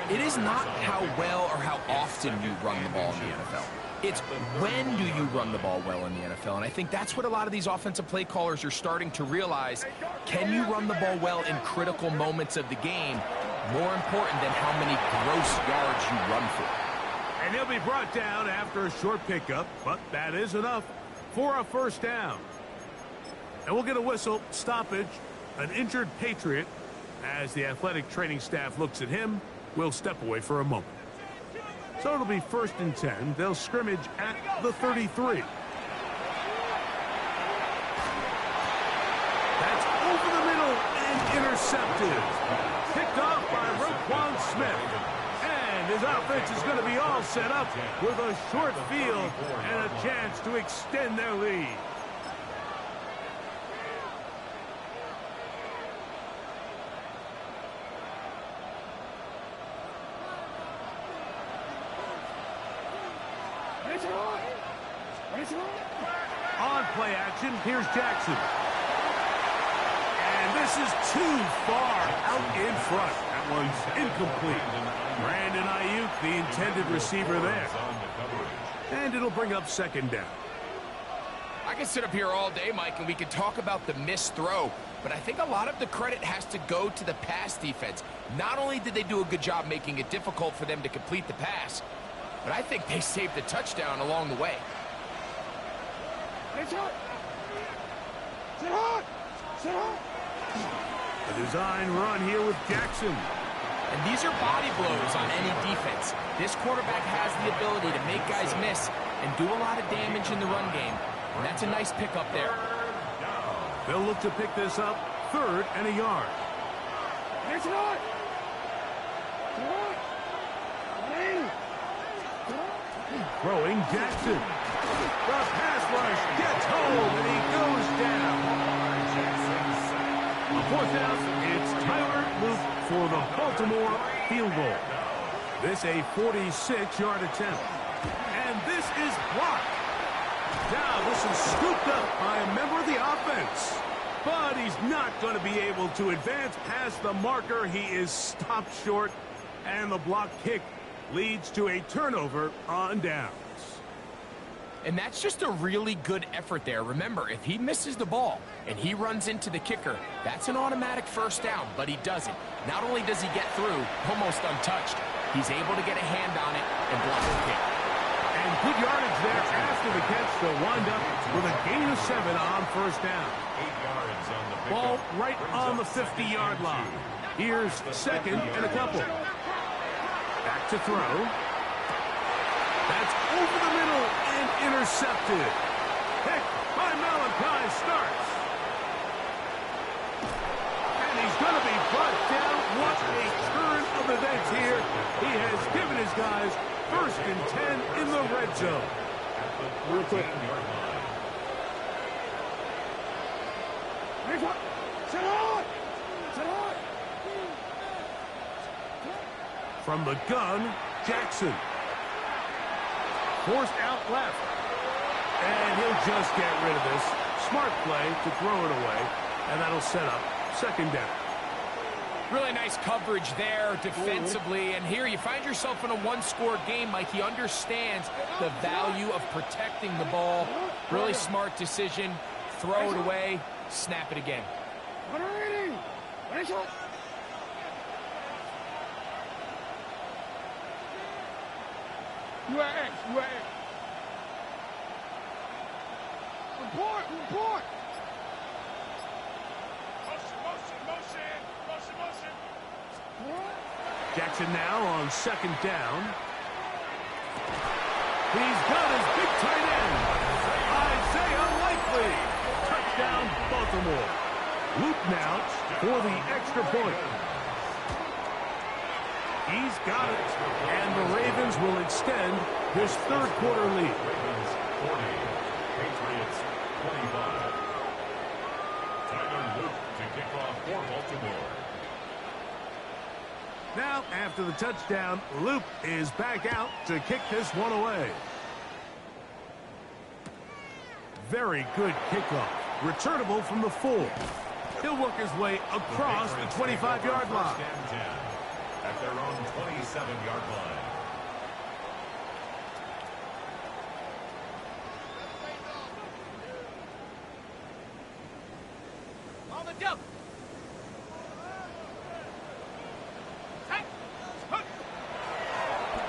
It is not how well or how often you run the ball in the NFL. It's when do you run the ball well in the NFL. And I think that's what a lot of these offensive play callers are starting to realize. Can you run the ball well in critical moments of the game? More important than how many gross yards you run for. And he'll be brought down after a short pickup, but that is enough for a first down. And we'll get a whistle, stoppage, an injured Patriot. As the athletic training staff looks at him, we'll step away for a moment. So it'll be 1st and 10. They'll scrimmage at the 33. That's over the middle and intercepted. Picked off by Roquan Smith. And his offense is going to be all set up with a short field and a chance to extend their lead. On play action, here's Jackson. And this is too far out in front. That one's incomplete. Brandon Ayuk, the intended receiver there. And it'll bring up second down. I can sit up here all day, Mike, and we can talk about the missed throw, but I think a lot of the credit has to go to the pass defense. Not only did they do a good job making it difficult for them to complete the pass, but I think they saved the touchdown along the way. A design run here with Jackson. And these are body blows on any defense. This quarterback has the ability to make guys miss and do a lot of damage in the run game. And that's a nice pickup there. They'll look to pick this up 3rd and a yard. Throwing Jackson. The pass rush gets home and he goes down. On 4th down, it's Tyler Luke for the Baltimore field goal. This a 46-yard attempt. And this is blocked. Now this is scooped up by a member of the offense. But he's not going to be able to advance past the marker. He is stopped short. And the block kick leads to a turnover on downs. And that's just a really good effort there. Remember, if he misses the ball and he runs into the kicker, that's an automatic first down, but he doesn't. Not only does he get through almost untouched, he's able to get a hand on it and block the kick. And good yardage there after the catch. They'll wind up with a gain of 7 on first down. 8 yards on the pickup. Ball right on the 50-yard line. Here's 2nd and a couple. Back to throw. That's over the middle and intercepted. Pick by Malachi Starks. And he's going to be brought down. What a turn of events here. He has given his guys 1st and 10 in the red zone. Real quick. From the gun, Jackson. Forced out left. And he'll just get rid of this. Smart play to throw it away. And that'll set up second down. Really nice coverage there defensively. And here you find yourself in a one-score game, Mike. He understands the value of protecting the ball. Really smart decision. Throw it away. Snap it again. UAX. Report. Jackson now on second down. He's got his big tight end, Isaiah Likely. Touchdown, Baltimore. Loop now for the extra point. He's got it. And the Ravens will extend this third quarter lead. Ravens 40, Patriots 25. Tyler Luke to kick off for Baltimore. Now, after the touchdown, Luke is back out to kick this one away. Very good kickoff. Returnable from the 4. He'll work his way across the 25-yard line. First and 10 at their own 27-yard line. On the double.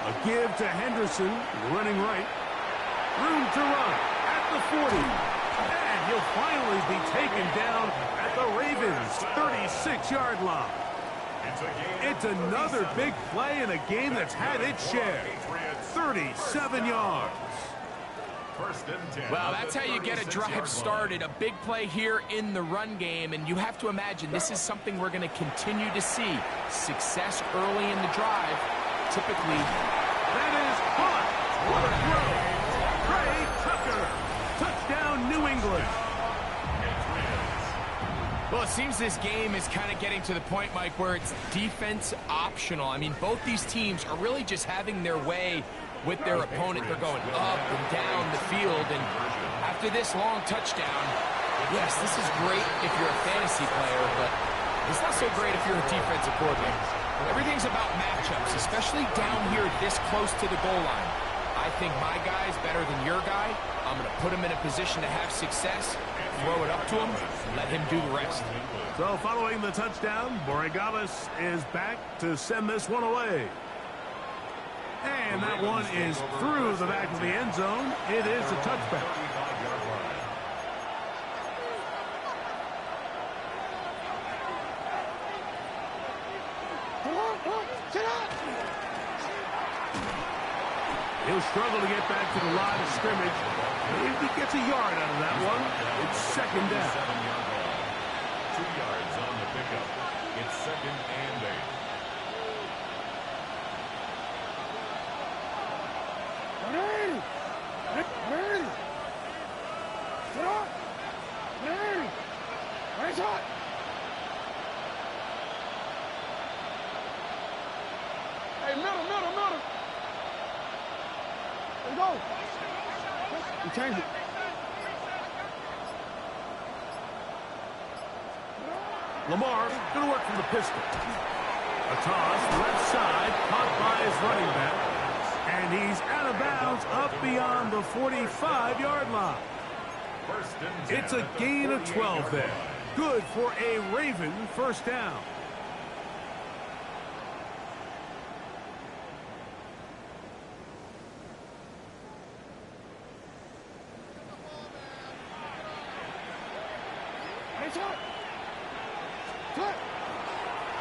A give to Henderson, running right. Room to run at the 40. And he'll finally be taken down at the Ravens' 36-yard line. It's another big play in a game that's had its share. 37 yards. First and 10. Well, that's how you get a drive started. A big play here in the run game, and you have to imagine this is something we're going to continue to see. Success early in the drive. Typically, that is caught. What a throw. Trey Tucker. Touchdown, New England. Well, it seems this game is kind of getting to the point, Mike, where it's defense optional. I mean, both these teams are really just having their way with their opponent. They're going up and down the field, and after this long touchdown, yes, this is great if you're a fantasy player, but it's not so great if you're a defensive coordinator. Everything's about matchups, especially down here this close to the goal line. I think my guy's better than your guy. I'm going to put him in a position to have success, throw it up to him, and let him do the rest. So following the touchdown, Borregales is back to send this one away. And that one is through the back of the end zone. It is a touchback. He'll struggle to get back to the line of scrimmage. If he gets a yard out of that one, it's second down. 2 yards on the pickup. It's second and 8. Hey, middle. Let's go. We change it. Lamar going to work from the pistol. A toss, left side, caught by his running back. And he's out of bounds up beyond the 45-yard line. It's a gain of 12 there. Good for a Raven first down.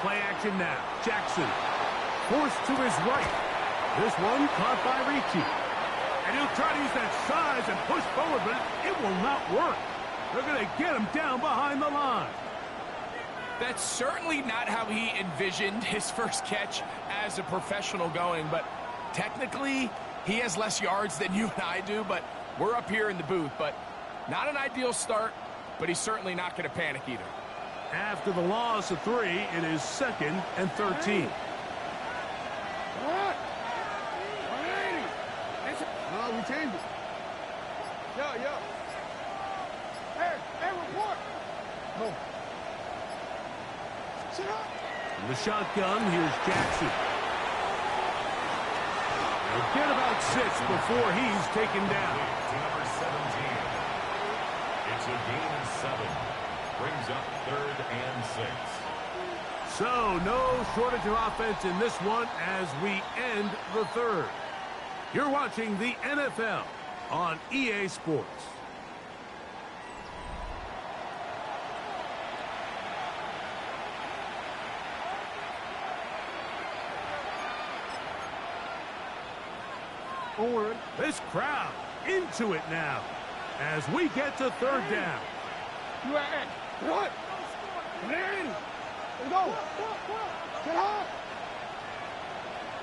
Play action now. Jackson forced to his right. This one caught by Ricci. And he'll try to use that size and push forward, but it will not work. They're going to get him down behind the line. That's certainly not how he envisioned his first catch as a professional going, but technically he has less yards than you and I do, but we're up here in the booth. But not an ideal start, but he's certainly not going to panic either. After the loss of 3, it is second and 13. Oh, we changed it. Yo. Hey, report. No. Sit up. In the shotgun, here's Jackson. He'll get about 6 before he's taken down. To number 17. It's a gain of 7. Brings up 3rd and 6. So, no shortage of offense in this one as we end the 3rd. You're watching the NFL on EA Sports. Forward, this crowd into it now as we get to 3rd down. You at X. What? Let's go. Get up.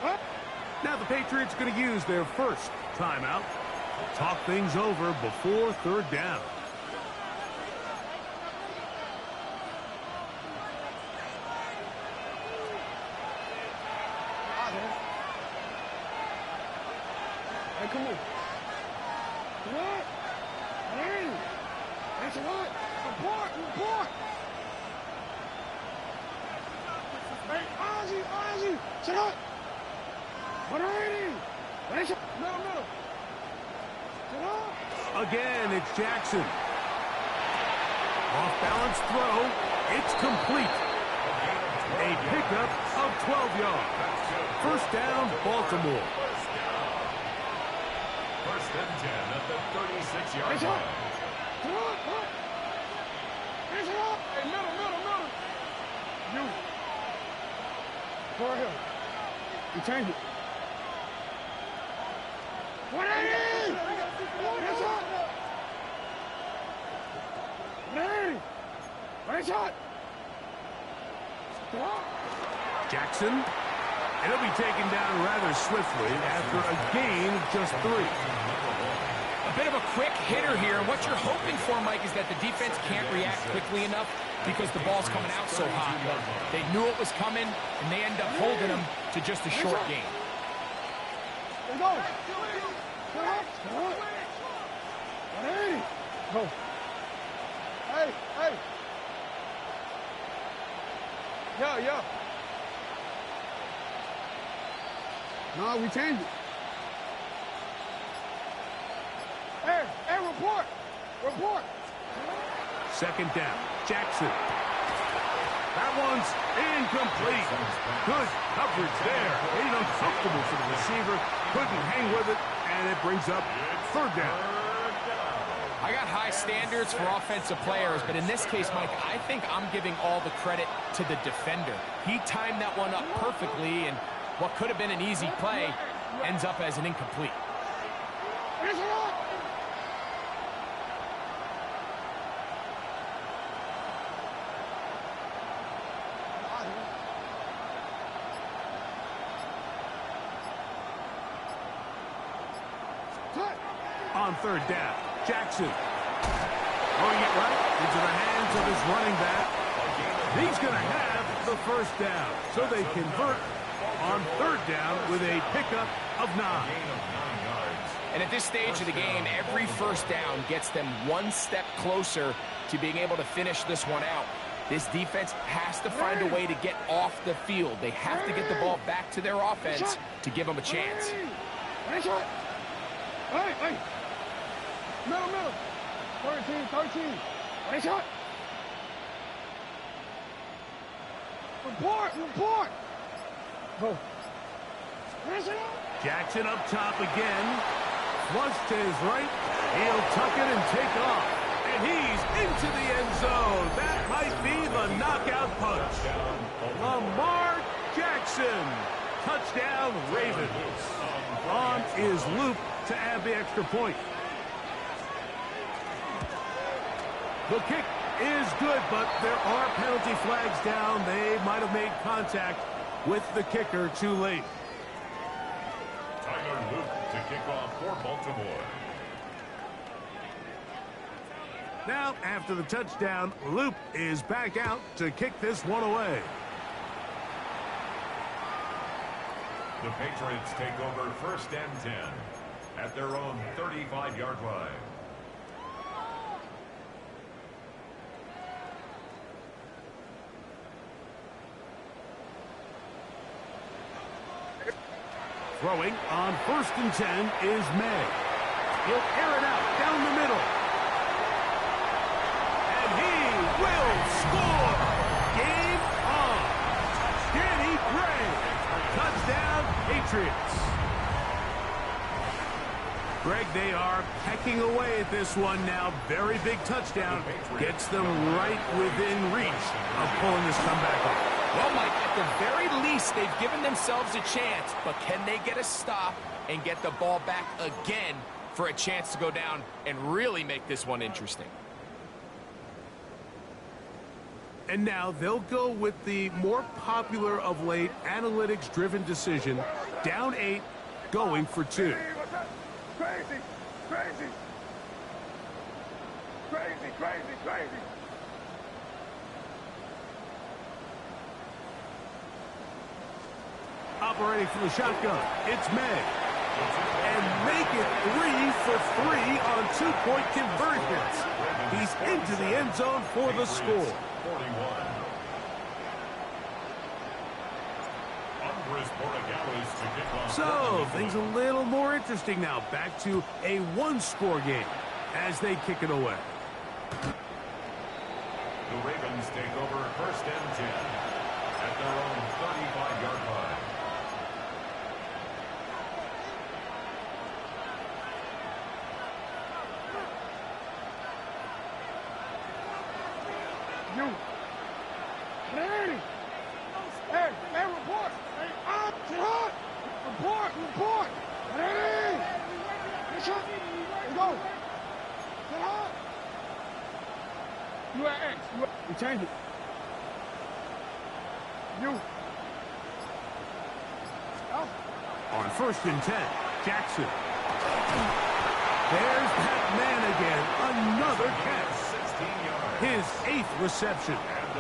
Up. Now the Patriots going to use their first timeout to talk things over before 3rd down. Hey, come on. Come on. Hey. That's a lot. Report. Hey, Ozzy. Sit up. 180. That's it. Middle. Sit up. Again, it's Jackson. Off-balance throw. It's complete. A pickup of 12 yards. First down, Baltimore. First and 10 at the 36-yard That's line. up. Sit up. That's it up. Hey, middle. You. Go ahead. You change it. 180. That's up. 180. That's up. Jackson. And he'll be taken down rather swiftly after a gain of just 3. A bit of a quick hitter here, and what you're hoping for, Mike, is that the defense can't react quickly enough because the ball's coming out so hot. But they knew it was coming, and they end up holding them to just a short gain. Let's go. Go. Hey. Yeah. No, we changed it. Hey, report. Second down, Jackson. That one's incomplete. Good coverage there. Made uncomfortable for the receiver. Couldn't hang with it, and it brings up third down. I got high standards for offensive players, but in this case, Mike, I think I'm giving all the credit to the defender. He timed that one up perfectly, and what could have been an easy play ends up as an incomplete. On third down, Jackson. Throwing it right into the hands of his running back. He's going to have the first down. So they convert on third down with a pickup of 9. And at this stage of the game, every first down gets them one step closer to being able to finish this one out. This defense has to find a way to get off the field. They have to get the ball back to their offense to give them a chance. Hey. Middle. 13. Nice shot. Report. Go. Jackson up top again. Flush to his right. He'll tuck it and take off. And he's into the end zone. That might be the knockout punch. Lamar Jackson. Touchdown, Ravens. On is Luke to add the extra point. The kick is good, but there are penalty flags down. They might have made contact with the kicker too late. Tyler Luke to kick off for Baltimore. Now, after the touchdown, Luke is back out to kick this one away. The Patriots take over first and 10 at their own 35-yard line. Throwing on first and 10 is May. He'll air it out down the middle. And he will score. Game on. Danny Gray. Touchdown, Patriots. Greg, they are pecking away at this one now. Very big touchdown. Gets them right within reach of pulling this comeback off. Well, Mike, at the very least, they've given themselves a chance, but can they get a stop and get the ball back again for a chance to go down and really make this one interesting? And now they'll go with the more popular of late analytics-driven decision. Down 8, going for 2. Crazy. Operating from the shotgun, it's May. and make it 3 for 3 on 2-point conversions. He's into the end zone for the score. 41. So, things a little more interesting now. Back to a one-score game as they kick it away. The Ravens take over 1st and 10 at their own 35-yard line. You. Hey, report. Hey, up, get hot. Report. Hey, get up. Let's go. Get hot. You at X. You change it. You. Out. On 1st and 10, Jackson. There's that man again. Another catch. 16 yards. His 8th reception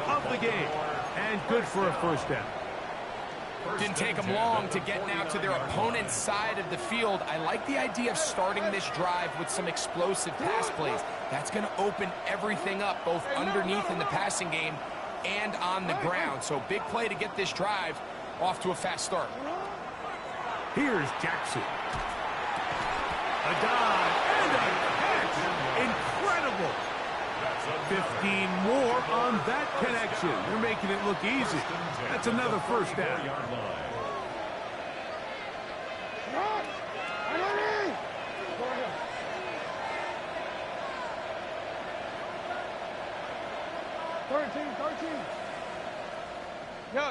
of the game. And good for a first down. Didn't take them long to get now to their opponent's side of the field. I like the idea of starting this drive with some explosive pass plays. That's going to open everything up, both underneath in the passing game and on the ground. So big play to get this drive off to a fast start. Here's Jackson. A dive and a catch. Incredible. 15 more on that connection. They're making it look easy. That's another first down.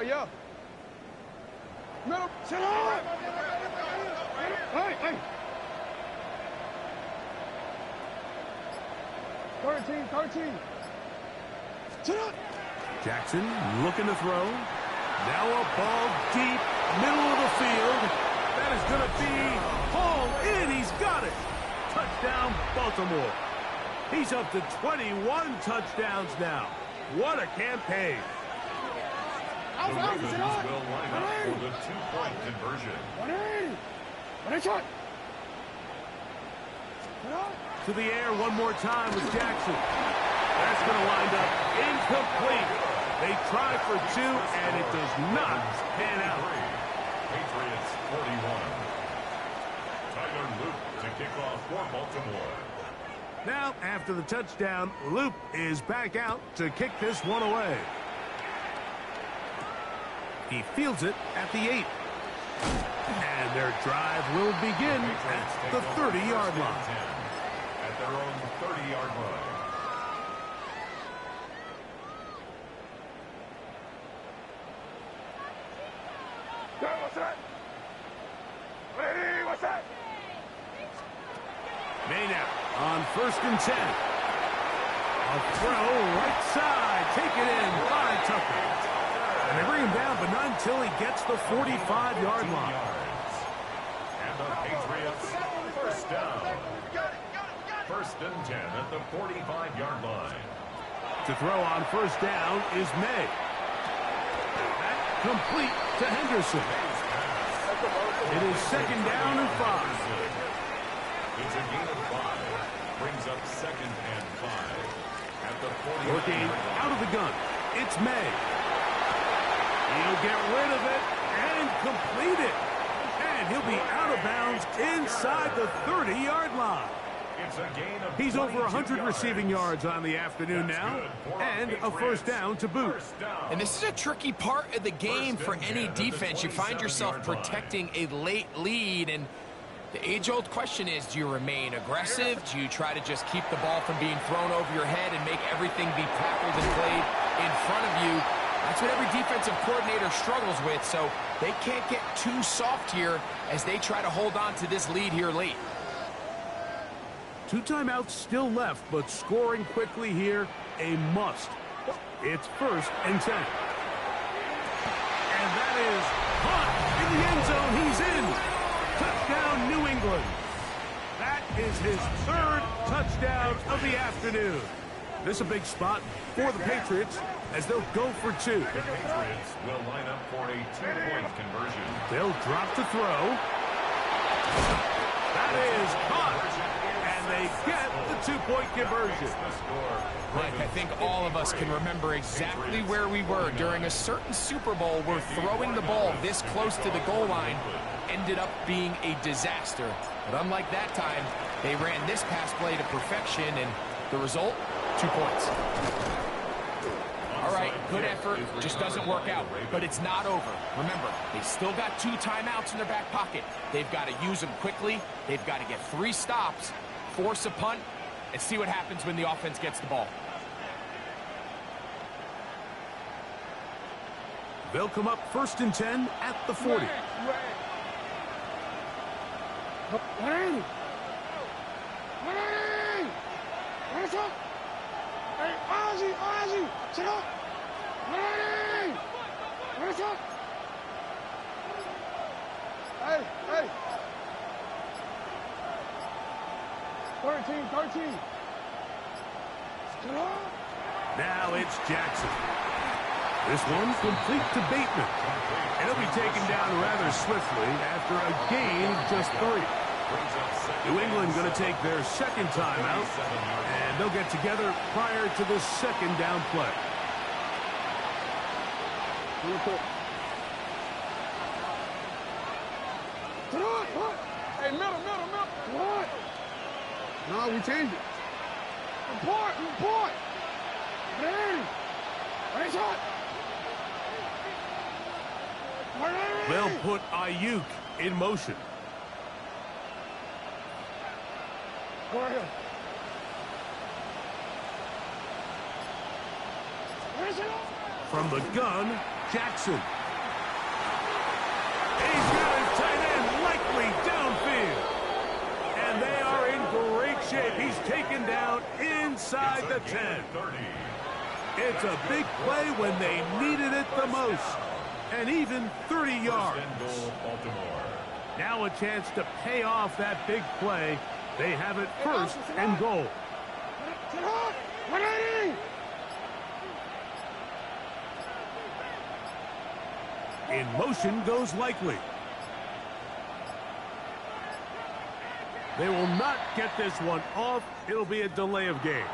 Yo. Middle. Sit on. Hey. 13. Sit up. Jackson looking to throw. Now a ball deep, middle of the field. That is going to be hauled in. He's got it. Touchdown, Baltimore. He's up to 21 touchdowns now. What a campaign. The Ravens will line up for the 2-point conversion. 180. To the air one more time with Jackson. That's going to wind up incomplete. They try for 2, and it does not pan out. Patriots 41. Tyler Luke to kick off for Baltimore. Now, after the touchdown, Loop is back out to kick this one away. He fields it at the 8. And their drive will begin at the 30-yard line. At their own 30-yard line. What's that? Hey, what's that? Maynard on 1st and 10. A throw right side. Take it in by Tucker. And they bring him down, but not until he gets the 45-yard line. And the Patriots first down. 1st and 10 at the 45-yard line. To throw on 1st down is May. That complete to Henderson. It is 2nd down and 5. It's a gain of 5. Brings up 2nd and 5. At the 40. Working out of the gun. It's May. He'll get rid of it and complete it. And he'll be out of bounds inside the 30-yard line. It's a gain of He's over 100 receiving yards on the afternoon now, and a first down to boot. And this is a tricky part of the game for any defense. You find yourself protecting a late lead, and the age-old question is, do you remain aggressive? Do you try to just keep the ball from being thrown over your head and make everything be tackled and played in front of you? That's what every defensive coordinator struggles with, so they can't get too soft here as they try to hold on to this lead here late. 2 timeouts still left, but scoring quickly here, a must. It's 1st and 10. And that is caught in the end zone. He's in. Touchdown, New England. That is his 3rd touchdown of the afternoon. This is a big spot for the Patriots as they'll go for 2. The Patriots will line up for a 2-point conversion. They'll drop to throw. That is caught. And they get the two-point conversion. Mike, I think all of us can remember exactly where we were during a certain Super Bowl where throwing the ball this close to the goal line ended up being a disaster. But unlike that time, they ran this pass play to perfection, and the result, 2 points. All right, good effort, just doesn't work out, but it's not over. Remember, they still got 2 timeouts in their back pocket. They've got to use them quickly. They've got to get 3 stops, force a punt, and see what happens when the offense gets the ball. They'll come up 1st and 10 at the 40. Hey, Ozzy, sit up. Hey. 13. Sit up. Now it's Jackson. This one complete to Bateman. And he'll be taken down rather swiftly after a gain of just 3. New England going to take their 2nd timeout, and they'll get together prior to the 2nd down play. Hey, middle. What? No, we changed it. Report. Hey. Raise up. They'll put Ayuk in motion. Go ahead. From the gun, Jackson. He's got his tight end likely downfield. And they are in great shape. He's taken down inside the 10. It's a big play when they needed it the most. And even 30 yards. Now a chance to pay off that big play. They have it 1st and goal. In motion goes Likely. They will not get this one off. It'll be a delay of game.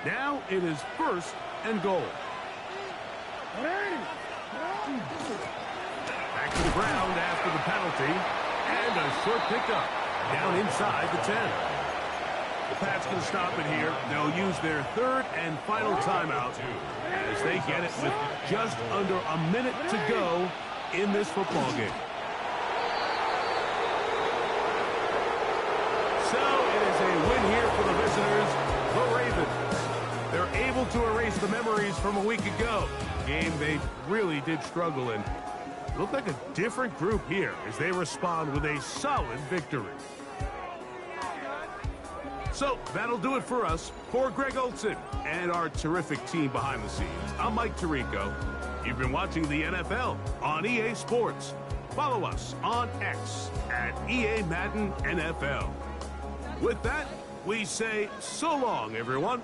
Now it is 1st and goal. Back to the ground after the penalty. And a short pickup down inside the 10. The Pats can stop it here. They'll use their 3rd and final timeout as they get it with just under a minute to go in this football game. So it is a win here for the visitors, the Ravens. They're able to erase the memories from a week ago. Game they really did struggle in. Looked like a different group here as they respond with a solid victory. So that'll do it for us. For Greg Olson and our terrific team behind the scenes, I'm Mike Tirico. You've been watching the NFL on EA Sports. Follow us on X at EA Madden NFL. With that, we say so long, everyone.